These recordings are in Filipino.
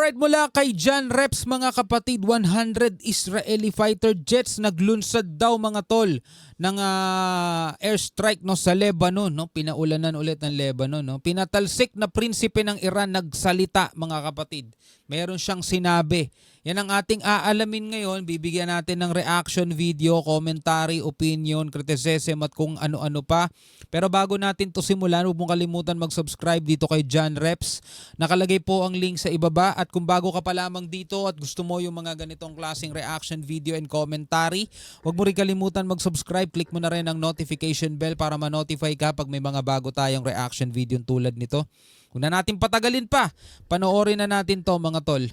Alright, mula kay John Reps mga kapatid, 100 Israeli fighter jets naglunsad daw mga tol ng airstrike no sa Lebanon, no. Pinaulanan ulit ng Lebanon, no. Pinatalsik na prinsipe ng Iran nagsalita mga kapatid. Meron siyang sinabi. Yan ang ating aalamin ngayon. Bibigyan natin ng reaction video, commentary, opinion, criticism at kung ano-ano pa. Pero bago natin to simulan, huwag mong kalimutan mag-subscribe dito kay John Reps. Nakalagay po ang link sa ibaba. At kung bago ka pa lamang dito at gusto mo yung mga ganitong klaseng reaction video and commentary, huwag mo rin kalimutan mag-subscribe. Click mo na rin ang notification bell para ma-notify ka pag may mga bago tayong reaction video tulad nito. Kung na natin patagalin pa, panoorin na natin to mga tol.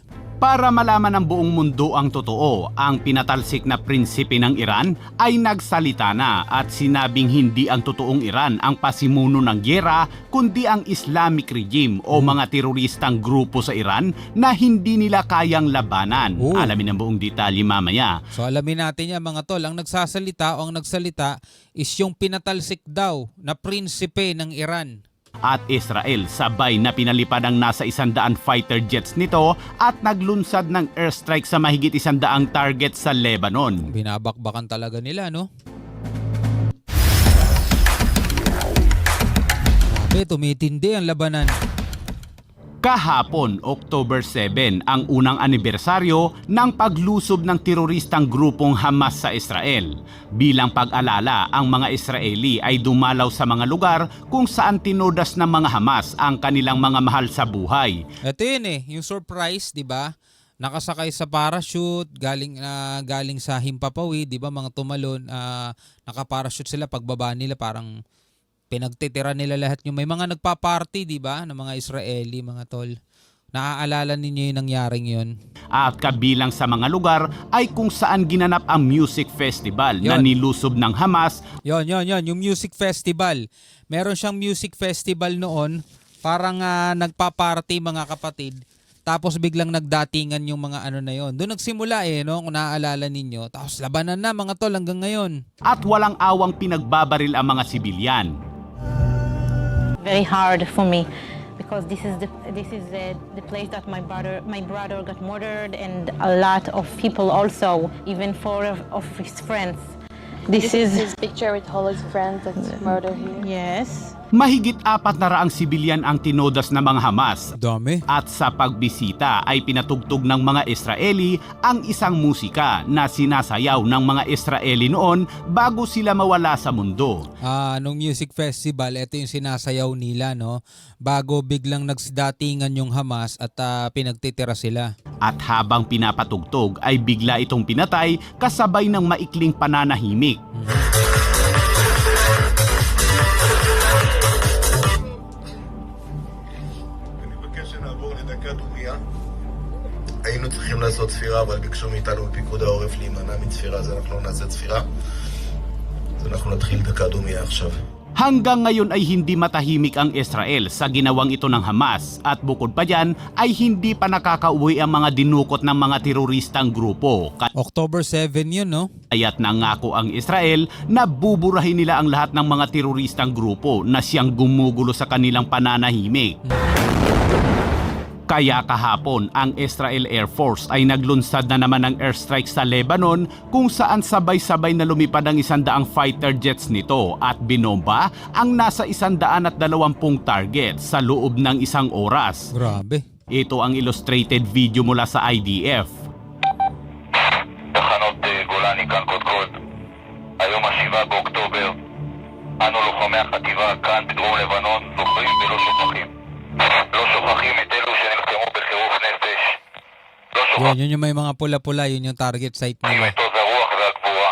Para malaman ng buong mundo ang totoo, ang pinatalsik na prinsipe ng Iran ay nagsalita na at sinabing hindi ang totoong Iran ang pasimuno ng gyera, kundi ang Islamic regime o mga teroristang grupo sa Iran na hindi nila kayang labanan. Alamin ang buong detalye mamaya. So alamin natin yan mga tol. Ang nagsasalita o ang nagsalita is yung pinatalsik daw na prinsipe ng Iran. At Israel sabay na pinalipad ang nasa 100 fighter jets nito at naglunsad ng airstrike sa mahigit 100 target sa Lebanon. Binabakbakan talaga nila, no? Grabe, tumitindi ang labanan. Kahapon, October 7, ang unang anibersaryo ng paglusob ng teroristang grupong Hamas sa Israel. Bilang pag-alala, ang mga Israeli ay dumalaw sa mga lugar kung saan tinodas ng mga Hamas ang kanilang mga mahal sa buhay. Ito yun yung surprise, di ba? Nakasakay sa parachute, galing sa himpapawid, di ba? Mga tumalon, nakaparachute sila, pagbaba nila parang pinagtitira nila lahat yung may mga nagpa-party, di ba? Ng mga Israeli, mga tol. Naaalala ninyo yung nangyaring yun? At kabilang sa mga lugar ay kung saan ginanap ang music festival na nilusob ng Hamas. Yon, yung music festival. Meron siyang music festival noon, parang nagpa-party mga kapatid. Tapos biglang nagdatingan yung mga ano na yon. Doon nagsimula no, kung naaalala ninyo. Tapos labanan na mga tol hanggang ngayon. At walang awang pinagbabaril ang mga sibilyan. Very hard for me because this is the place that my brother got murdered, and a lot of people also, even 4 of his friends. This is his picture with all his friends that's murdered here. Yes. Mahigit 400 sibilyan ang tinodas ng mga Hamas. Dami. At sa pagbisita ay pinatugtog ng mga Israeli ang isang musika na sinasayaw ng mga Israeli noon bago sila mawala sa mundo. Nung music festival, ito yung sinasayaw nila, no? Bago biglang nagsidatingan yung Hamas at pinagtitira sila. At habang pinapatugtog ay bigla itong pinatay kasabay ng maikling pananahimik. היינו צריכים לעשות ספירה, אבל ביקשו מאיתנו בפיקוד העורף להימנע מצפירה, אז אנחנו לא נעשה ספירה. אז אנחנו נתחיל דקה דומייה עכשיו. Hanggang ngayon ay hindi matahimik ang Israel sa ginawang ito ng Hamas at bukod pa dyan ay hindi pa nakakauwi ang mga dinukot ng mga teroristang grupo. October 7 yun, no? Kaya't nangako ang Israel na buburahin nila ang lahat ng mga teroristang grupo na siyang gumugulo sa kanilang pananahimik. Kaya kahapon, ang Israel Air Force ay naglunsad na naman ng airstrike sa Lebanon kung saan sabay-sabay na lumipad ang 100 fighter jets nito at binomba ang nasa 120 target sa loob ng isang oras. Grabe. Ito ang illustrated video mula sa IDF. תחנות גולני כאן קודקוד. היום ה-7 באוקטובר. אנו לוחמי החטיבה כאן בדרום לבנון זוכרים ולא שוכחים. לא שוכחים את אלו שנלחמו בחירוף נפש. לא שוכחים Yun yung may mga pula-pula, yun yung target site nila. את עוז הרוח והגבורה.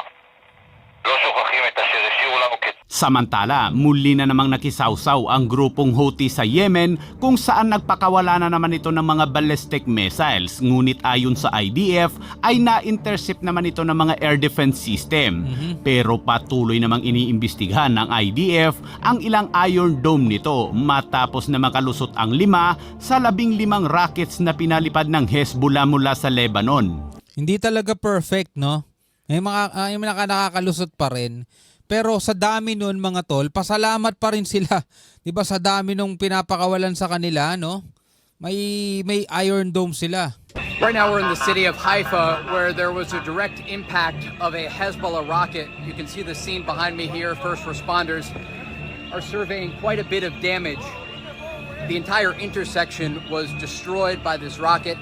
לא שוכחים את אשר השאירו לנו Samantala, muli na namang nakisawsaw ang grupong Houthi sa Yemen kung saan nagpakawala na naman ito ng mga ballistic missiles. Ngunit ayon sa IDF ay na-intercept naman ito ng mga air defense system. Pero patuloy namang iniimbestigahan ng IDF ang ilang Iron Dome nito matapos na makalusot ang 5 sa 15 rockets na pinalipad ng Hezbollah mula sa Lebanon. Hindi talaga perfect, no? May mga nakakalusot pa rin. Pero sa dami nun mga tol, pasalamat pa rin sila. 'Di ba sa dami nung pinapakawalan sa kanila, no? may Iron Dome sila. Right now we're in the city of Haifa where there was a direct impact of a Hezbollah rocket. You can see the scene behind me here. First responders are surveying quite a bit of damage. The entire intersection was destroyed by this rocket,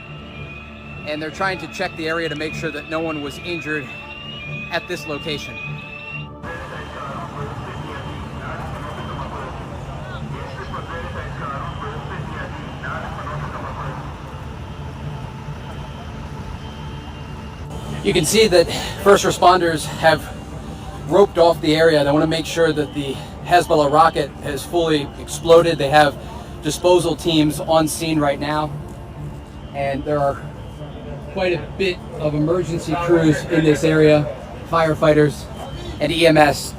and they're trying to check the area to make sure that no one was injured at this location. You can see that first responders have roped off the area. They want to make sure that the Hezbollah rocket has fully exploded. They have disposal teams on scene right now, and there are quite a bit of emergency crews in this area, firefighters and EMS.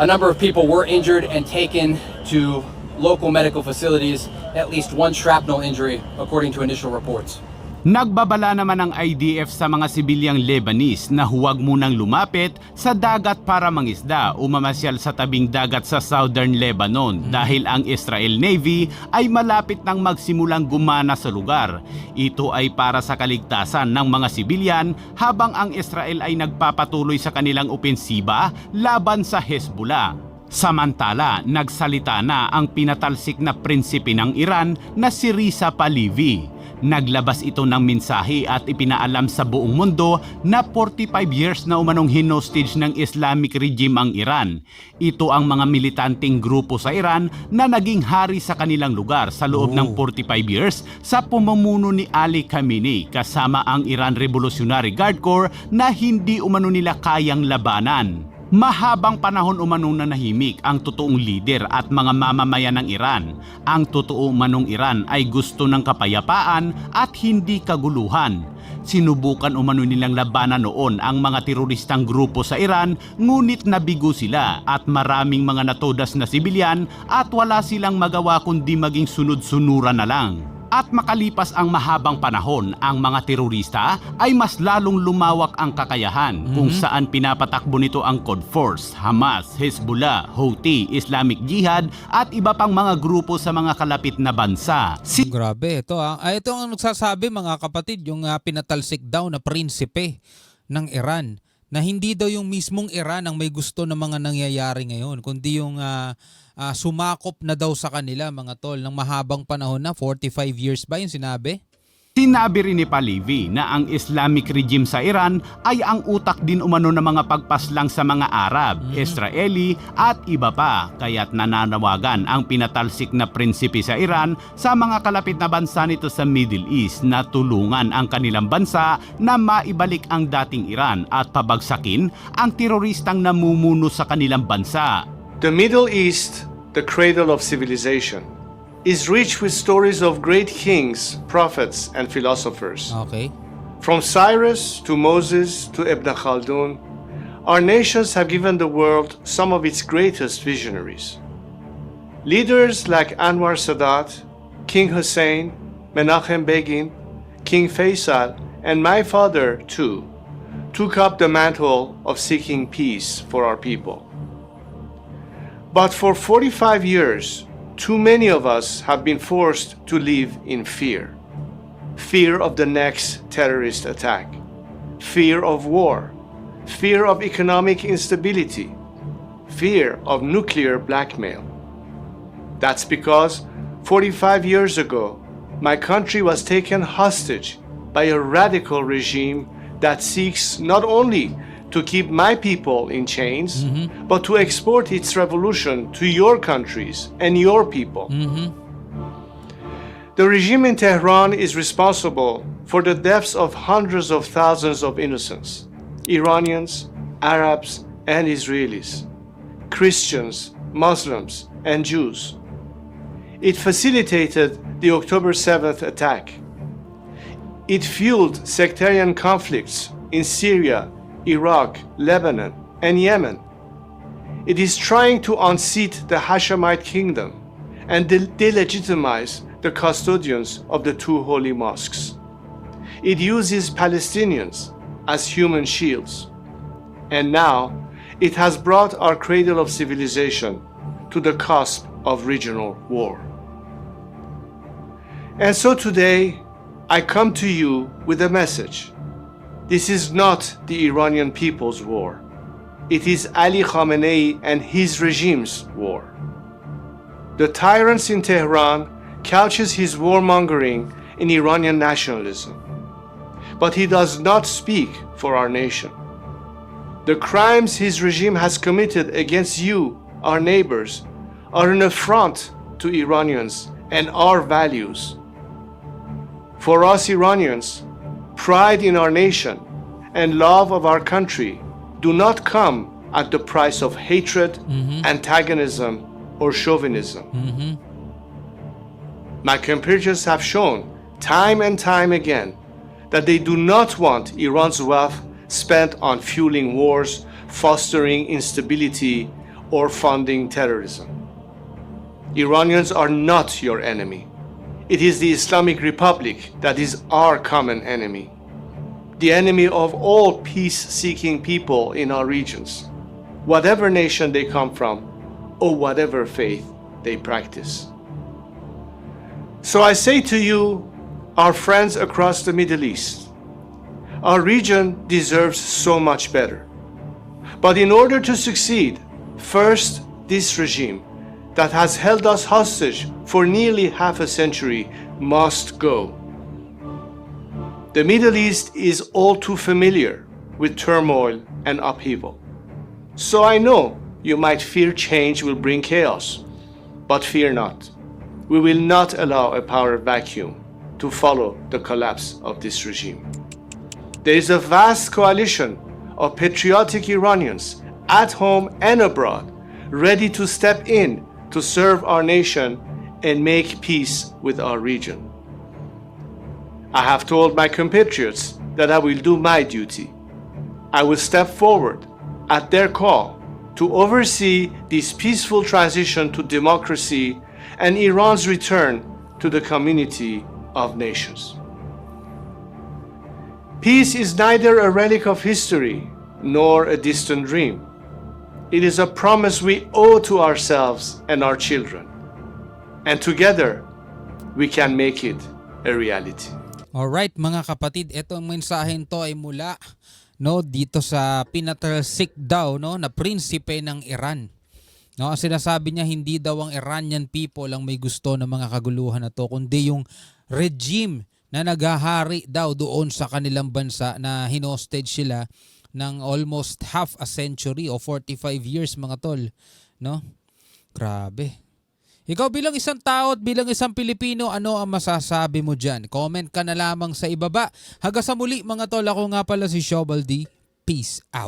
A number of people were injured and taken to local medical facilities, at least one shrapnel injury, according to initial reports. Nagbabala naman ang IDF sa mga sibilyang Lebanese na huwag munang lumapit sa dagat para mangisda o mamasyal sa tabing dagat sa southern Lebanon dahil ang Israel Navy ay malapit nang magsimulang gumana sa lugar. Ito ay para sa kaligtasan ng mga sibilyan habang ang Israel ay nagpapatuloy sa kanilang opensiba laban sa Hezbollah. Samantala, nagsalita na ang pinatalsik na prinsipe ng Iran na si Reza Pahlavi. Naglabas ito ng mensahe at ipinaalam sa buong mundo na 45 years na umanong hinostage ng Islamic regime ang Iran. Ito ang mga militanteng grupo sa Iran na naging hari sa kanilang lugar sa loob ng 45 years sa pamumuno ni Ali Khamenei kasama ang Iran Revolutionary Guard Corps na hindi umano nila kayang labanan. Mahabang panahon umanong nanahimik ang totoong lider at mga mamamayan ng Iran. Ang totoo manong Iran ay gusto ng kapayapaan at hindi kaguluhan. Sinubukan umano nilang labanan noon ang mga teroristang grupo sa Iran, ngunit nabigo sila at maraming mga natodas na sibilyan at wala silang magawa kundi maging sunod-sunuran na lang. At makalipas ang mahabang panahon, ang mga terorista ay mas lalong lumawak ang kakayahan kung saan pinapatakbo nito ang Quds Force, Hamas, Hezbollah, Houthi, Islamic Jihad at iba pang mga grupo sa mga kalapit na bansa. Grabe, ito ito ang nagsasabi mga kapatid, yung pinatalsik daw na prinsipe ng Iran. Na hindi daw yung mismong Iran ang may gusto ng mga nangyayari ngayon, kundi yung sumakop na daw sa kanila mga tol ng mahabang panahon na 45 years ba yung sinabi? Sinabi rin ni Pahlavi na ang Islamic regime sa Iran ay ang utak din umano ng mga pagpaslang sa mga Arab, Israeli at iba pa, kaya't nananawagan ang pinatalsik na prinsipe sa Iran sa mga kalapit na bansa nito sa Middle East na tulungan ang kanilang bansa na maibalik ang dating Iran at pabagsakin ang teroristang namumuno sa kanilang bansa. The Middle East, the cradle of civilization, is rich with stories of great kings, prophets, and philosophers. Okay. From Cyrus to Moses to Ibn Khaldun, our nations have given the world some of its greatest visionaries. Leaders like Anwar Sadat, King Hussein, Menachem Begin, King Faisal, and my father, too, took up the mantle of seeking peace for our people. But for 45 years, too many of us have been forced to live in fear. Fear of the next terrorist attack, fear of war, fear of economic instability, fear of nuclear blackmail. That's because 45 years ago, my country was taken hostage by a radical regime that seeks not only to keep my people in chains, but to export its revolution to your countries and your people. The regime in Tehran is responsible for the deaths of hundreds of thousands of innocents, Iranians, Arabs, and Israelis, Christians, Muslims, and Jews. It facilitated the October 7th attack. It fueled sectarian conflicts in Syria, Iraq, Lebanon, and Yemen. It is trying to unseat the Hashemite kingdom and delegitimize the custodians of the two holy mosques. It uses Palestinians as human shields. And now, it has brought our cradle of civilization to the cusp of regional war. And so today, I come to you with a message. This is not the Iranian people's war. It is Ali Khamenei and his regime's war. The tyrant in Tehran couches his warmongering in Iranian nationalism. But he does not speak for our nation. The crimes his regime has committed against you, our neighbors, are an affront to Iranians and our values. For us Iranians, pride in our nation and love of our country do not come at the price of hatred, antagonism, or chauvinism. My compatriots have shown time and time again that they do not want Iran's wealth spent on fueling wars, fostering instability, or funding terrorism. Iranians are not your enemy. It is the Islamic Republic that is our common enemy, the enemy of all peace-seeking people in our regions, whatever nation they come from or whatever faith they practice. So I say to you, our friends across the Middle East, our region deserves so much better. But in order to succeed, first, this regime that has held us hostage for nearly half a century must go. The Middle East is all too familiar with turmoil and upheaval. So I know you might fear change will bring chaos, but fear not. We will not allow a power vacuum to follow the collapse of this regime. There is a vast coalition of patriotic Iranians at home and abroad ready to step in to serve our nation and make peace with our region. I have told my compatriots that I will do my duty. I will step forward at their call to oversee this peaceful transition to democracy and Iran's return to the community of nations. Peace is neither a relic of history nor a distant dream. It is a promise we owe to ourselves and our children. And together, we can make it a reality. Alright mga kapatid, ito ang mensahen to ay mula dito sa pinatalsik daw na prinsipe ng Iran. Ang sinasabi niya, hindi daw ang Iranian people ang may gusto ng mga kaguluhan na to, kundi yung regime na naghahari daw doon sa kanilang bansa na hinostage sila ng almost half a century o 45 years mga tol. Grabe. Ikaw bilang isang tao at bilang isang Pilipino, ano ang masasabi mo dyan? Comment ka na lamang sa ibaba. Hanggang sa muli mga tol, ako nga pala si Shobaldi. Peace out.